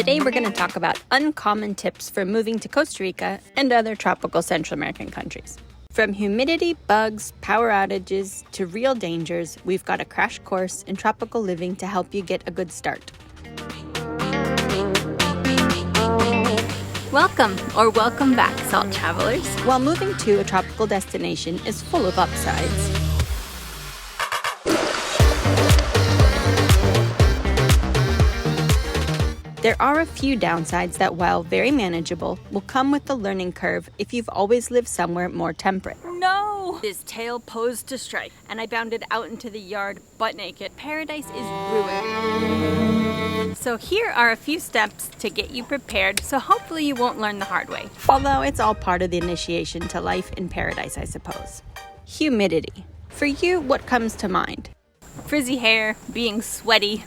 Today we're going to talk about uncommon tips for moving to Costa Rica and other tropical Central American countries. From humidity, bugs, power outages, to real dangers, we've got a crash course in tropical living to help you get a good start. Welcome or welcome back, salt travelers. While moving to a tropical destination is full of upsides, there are a few downsides that, while very manageable, will come with the learning curve if you've always lived somewhere more temperate. No! His tail posed to strike, and I bounded out into the yard butt naked. Paradise is ruined. So here are a few steps to get you prepared, so hopefully you won't learn the hard way. Although it's all part of the initiation to life in paradise, I suppose. Humidity. For you, what comes to mind? Frizzy hair, being sweaty.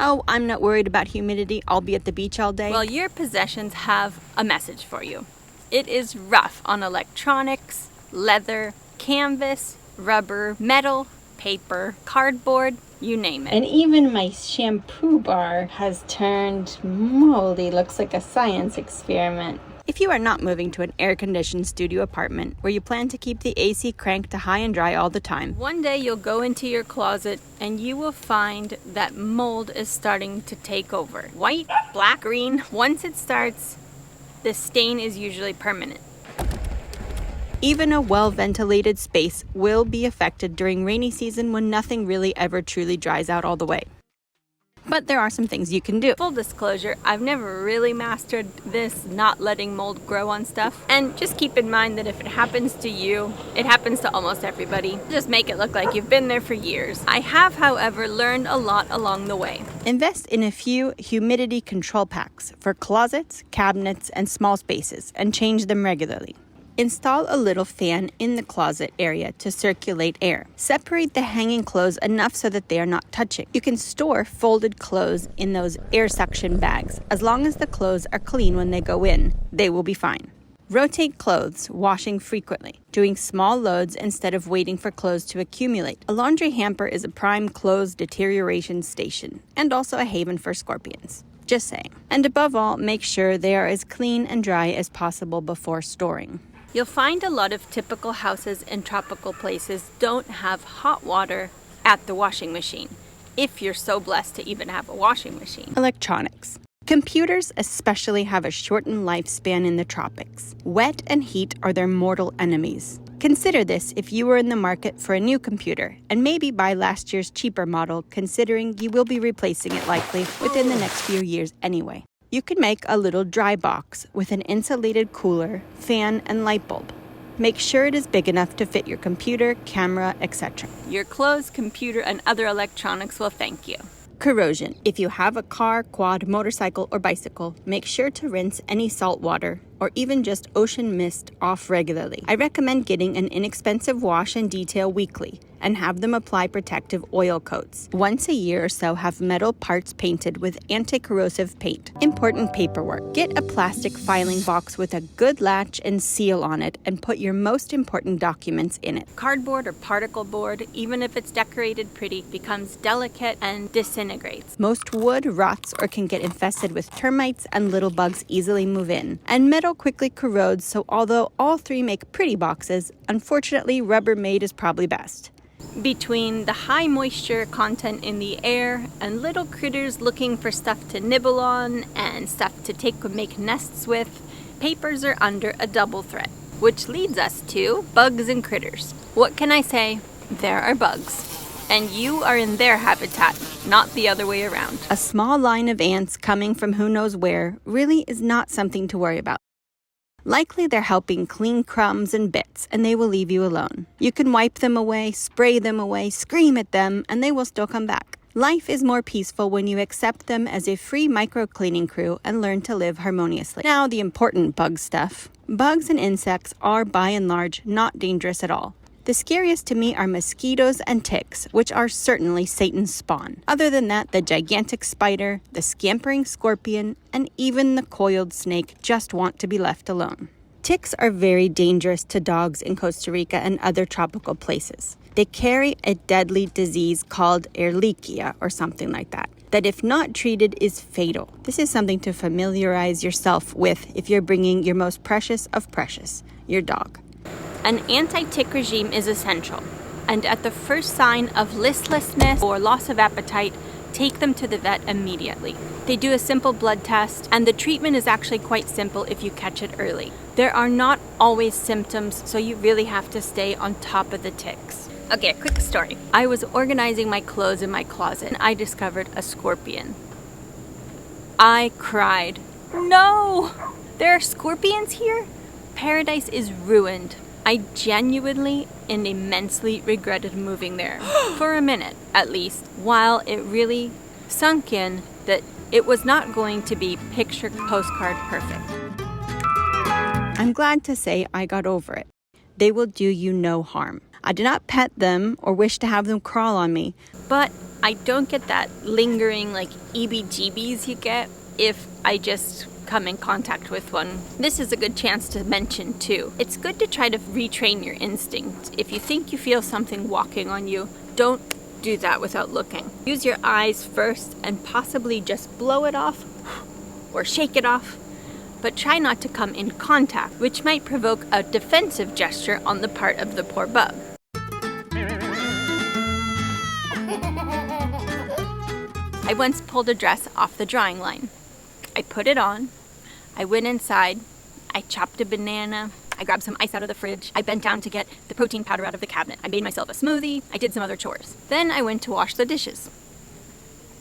Oh, I'm not worried about humidity. I'll be at the beach all day. Well, your possessions have a message for you. It is rough on electronics, leather, canvas, rubber, metal, paper, cardboard, you name it. And even my shampoo bar has turned moldy. Looks like a science experiment. If you are not moving to an air-conditioned studio apartment where you plan to keep the AC cranked to high and dry all the time, one day you'll go into your closet and you will find that mold is starting to take over. White, black, green. Once it starts, the stain is usually permanent. even a well-ventilated space will be affected during rainy season when nothing really ever truly dries out all the way. But there are some things you can do. Full disclosure, I've never really mastered this, not letting mold grow on stuff. And just keep in mind that if it happens to you, it happens to almost everybody. Just make it look like you've been there for years. I have, however, learned a lot along the way. Invest in a few humidity control packs for closets, cabinets, and small spaces, and change them regularly. Install a little fan in the closet area to circulate air. Separate the hanging clothes enough so that they are not touching. You can store folded clothes in those air suction bags. As long as the clothes are clean when they go in, they will be fine. Rotate clothes, washing frequently, doing small loads instead of waiting for clothes to accumulate. A laundry hamper is a prime clothes deterioration station, and also a haven for scorpions. Just saying. And above all, make sure they are as clean and dry as possible before storing. You'll find a lot of typical houses in tropical places don't have hot water at the washing machine, if you're so blessed to even have a washing machine. Electronics. Computers especially have a shortened lifespan in the tropics. Wet and heat are their mortal enemies. Consider this if you were in the market for a new computer, and maybe buy last year's cheaper model, considering you will be replacing it likely within the next few years anyway. You can make a little dry box with an insulated cooler, fan, and light bulb. Make sure it is big enough to fit your computer, camera, etc. Your clothes, computer, and other electronics will thank you. Corrosion. If you have a car, quad, motorcycle, or bicycle, make sure to rinse any salt water or even just ocean mist off regularly. I recommend getting an inexpensive wash and detail weekly and have them apply protective oil coats. Once a year or so, have metal parts painted with anti-corrosive paint. Important paperwork. Get a plastic filing box with a good latch and seal on it and put your most important documents in it. Cardboard or particle board, even if it's decorated pretty, becomes delicate and disintegrates. Most wood rots or can get infested with termites, and little bugs easily move in. And metal quickly corrodes, so although all three make pretty boxes, unfortunately Rubbermaid is probably best. Between the high moisture content in the air and little critters looking for stuff to nibble on and stuff to make nests with, papers are under a double threat, which leads us to bugs and critters. What can I say? There are bugs. And you are in their habitat, not the other way around. A small line of ants coming from who knows where really is not something to worry about. Likely they're helping clean crumbs and bits, and they will leave you alone. You can wipe them away, spray them away, scream at them, and they will still come back. Life is more peaceful when you accept them as a free micro-cleaning crew and learn to live harmoniously. Now, the important bug stuff. Bugs and insects are, by and large, not dangerous at all. The scariest to me are mosquitoes and ticks, which are certainly Satan's spawn. Other than that, the gigantic spider, the scampering scorpion, and even the coiled snake just want to be left alone. Ticks are very dangerous to dogs in Costa Rica and other tropical places. They carry a deadly disease called Ehrlichia or something like that. that if not treated is fatal. This is something to familiarize yourself with if you're bringing your most precious of precious, your dog. An anti-tick regime is essential, and at the first sign of listlessness or loss of appetite, take them to the vet immediately. They do a simple blood test, and the treatment is actually quite simple if you catch it early. There are not always symptoms, so you really have to stay on top of the ticks. Okay, a quick story. I was organizing my clothes in my closet, and I discovered a scorpion. I cried. No! There are scorpions here? Paradise is ruined. I genuinely and immensely regretted moving there. For a minute, at least, while it really sunk in that it was not going to be picture postcard perfect. I'm glad to say I got over it. They will do you no harm. I did not pet them or wish to have them crawl on me. But I don't get that lingering like EBGBs you get if I just come in contact with one. This is a good chance to mention too. It's good to try to retrain your instinct. If you think you feel something walking on you, don't do that without looking. Use your eyes first and possibly just blow it off or shake it off, but try not to come in contact, which might provoke a defensive gesture on the part of the poor bug. I once pulled a dress off the drawing line. I put it on, I went inside, I chopped a banana, I grabbed some ice out of the fridge, I bent down to get the protein powder out of the cabinet, I made myself a smoothie, I did some other chores. Then I went to wash the dishes.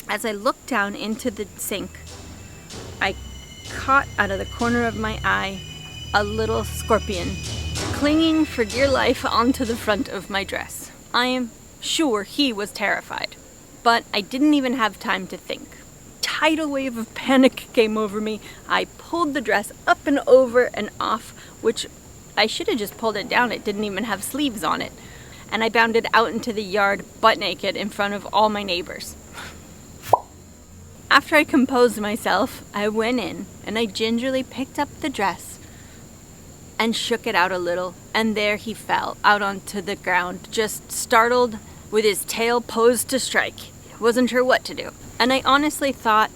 As I looked down into the sink, I caught out of the corner of my eye a little scorpion clinging for dear life onto the front of my dress. I am sure he was terrified, but I didn't even have time to think. Tidal wave of panic came over me. I pulled the dress up and over and off, which I should have just pulled it down. It didn't even have sleeves on it. And I bounded out into the yard butt naked in front of all my neighbors. After I composed myself, I went in and I gingerly picked up the dress and shook it out a little, and there he fell out onto the ground, just startled with his tail posed to strike. Wasn't sure what to do. And I honestly thought,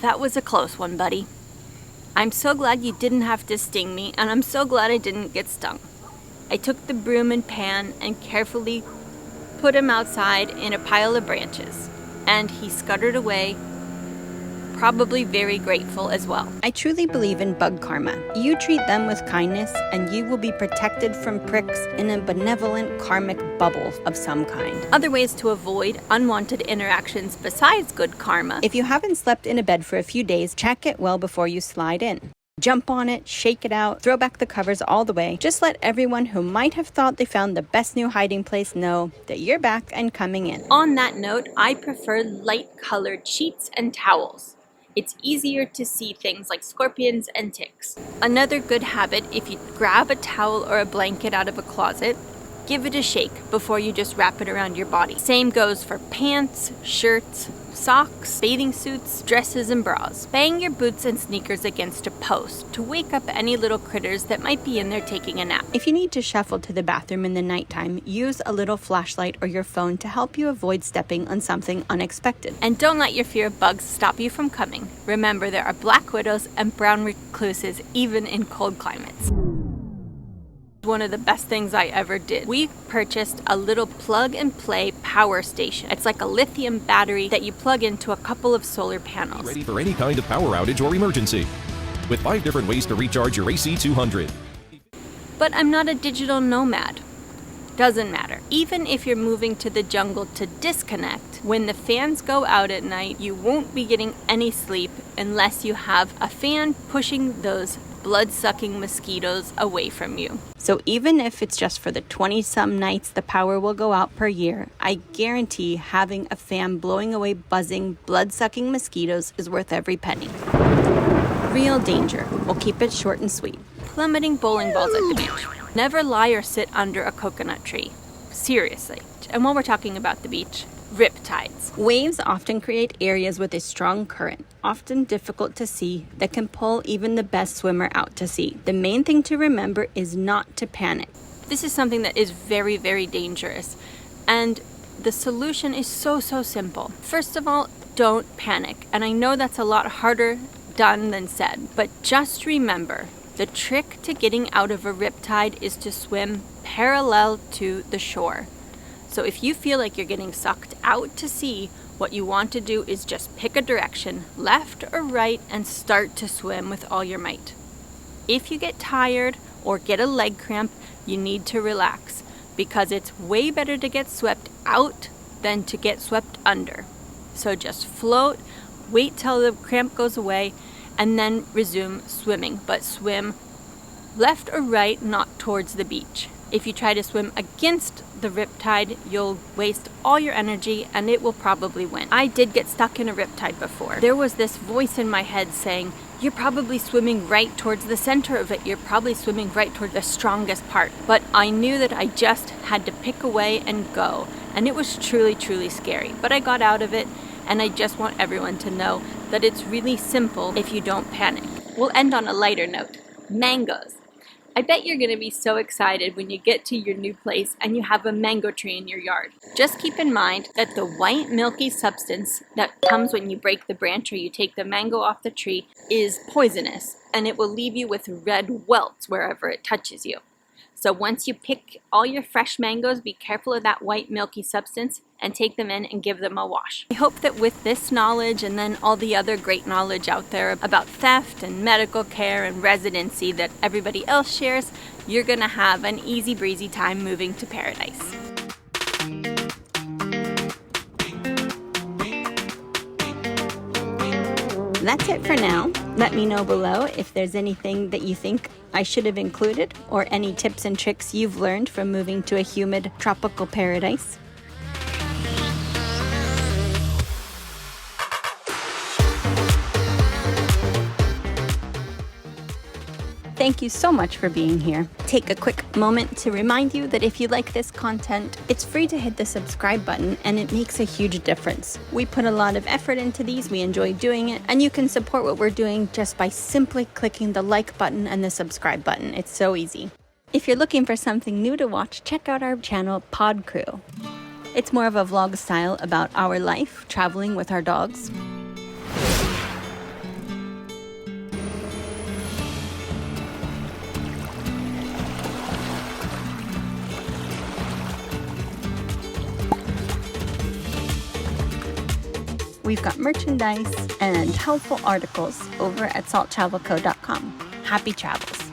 that was a close one, buddy. I'm so glad you didn't have to sting me, and I'm so glad I didn't get stung. I took the broom and pan and carefully put him outside in a pile of branches, and he scuttered away, probably very grateful as well. I truly believe in bug karma. You treat them with kindness and you will be protected from pricks in a benevolent karmic bubble of some kind. Other ways to avoid unwanted interactions besides good karma. If you haven't slept in a bed for a few days, check it well before you slide in. Jump on it, shake it out, throw back the covers all the way. Just let everyone who might have thought they found the best new hiding place know that you're back and coming in. On that note, I prefer light-colored sheets and towels. It's easier to see things like scorpions and ticks. Another good habit, if you grab a towel or a blanket out of a closet, give it a shake before you just wrap it around your body. Same goes for pants, shirts, socks, bathing suits, dresses, and bras. Bang your boots and sneakers against a post to wake up any little critters that might be in there taking a nap. If you need to shuffle to the bathroom in the nighttime, use a little flashlight or your phone to help you avoid stepping on something unexpected. And don't let your fear of bugs stop you from coming. Remember, there are black widows and brown recluses even in cold climates. One of the best things I ever did. We purchased a little plug and play power station. It's like a lithium battery that you plug into a couple of solar panels. Ready for any kind of power outage or emergency. With 5 different ways to recharge your AC200. But I'm not a digital nomad. Doesn't matter. Even if you're moving to the jungle to disconnect, when the fans go out at night, you won't be getting any sleep unless you have a fan pushing those blood-sucking mosquitoes away from you. So even if it's just for the 20-some nights the power will go out per year, I guarantee having a fan blowing away buzzing, blood-sucking mosquitoes is worth every penny. Real danger. We'll keep it short and sweet. Plummeting bowling balls at the beach. Never lie or sit under a coconut tree. Seriously. And while we're talking about the beach, riptides. Waves often create areas with a strong current, often difficult to see, that can pull even the best swimmer out to sea. The main thing to remember is not to panic. This is something that is very, very dangerous. And the solution is so simple. First of all, don't panic. And I know that's a lot harder done than said, but just remember, the trick to getting out of a riptide is to swim parallel to the shore. So if you feel like you're getting sucked out to sea, what you want to do is just pick a direction, left or right, and start to swim with all your might. If you get tired or get a leg cramp, you need to relax, because it's way better to get swept out than to get swept under. So just float, wait till the cramp goes away, and then resume swimming, but swim left or right, not towards the beach. If you try to swim against the riptide, you'll waste all your energy and it will probably win. I did get stuck in a riptide before. There was this voice in my head saying, you're probably swimming right towards the center of it. You're probably swimming right toward the strongest part. But I knew that I just had to pick away and go. And it was truly, truly scary. But I got out of it, and I just want everyone to know that it's really simple if you don't panic. We'll end on a lighter note. Mangoes. I bet you're going to be so excited when you get to your new place and you have a mango tree in your yard. Just keep in mind that the white milky substance that comes when you break the branch or you take the mango off the tree is poisonous, and it will leave you with red welts wherever it touches you. So once you pick all your fresh mangoes, be careful of that white milky substance and take them in and give them a wash. I hope that with this knowledge and then all the other great knowledge out there about theft and medical care and residency that everybody else shares, you're gonna have an easy breezy time moving to paradise. That's it for now. Let me know below if there's anything that you think I should have included, or any tips and tricks you've learned from moving to a humid tropical paradise. Thank you so much for being here. Take a quick moment to remind you that if you like this content, it's free to hit the subscribe button, and it makes a huge difference. We put a lot of effort into these, we enjoy doing it, and you can support what we're doing just by simply clicking the like button and the subscribe button. It's so easy. If you're looking for something new to watch, check out our channel Pod Crew. It's more of a vlog style about our life traveling with our dogs. We've got merchandise and helpful articles over at salttravelco.com. Happy travels!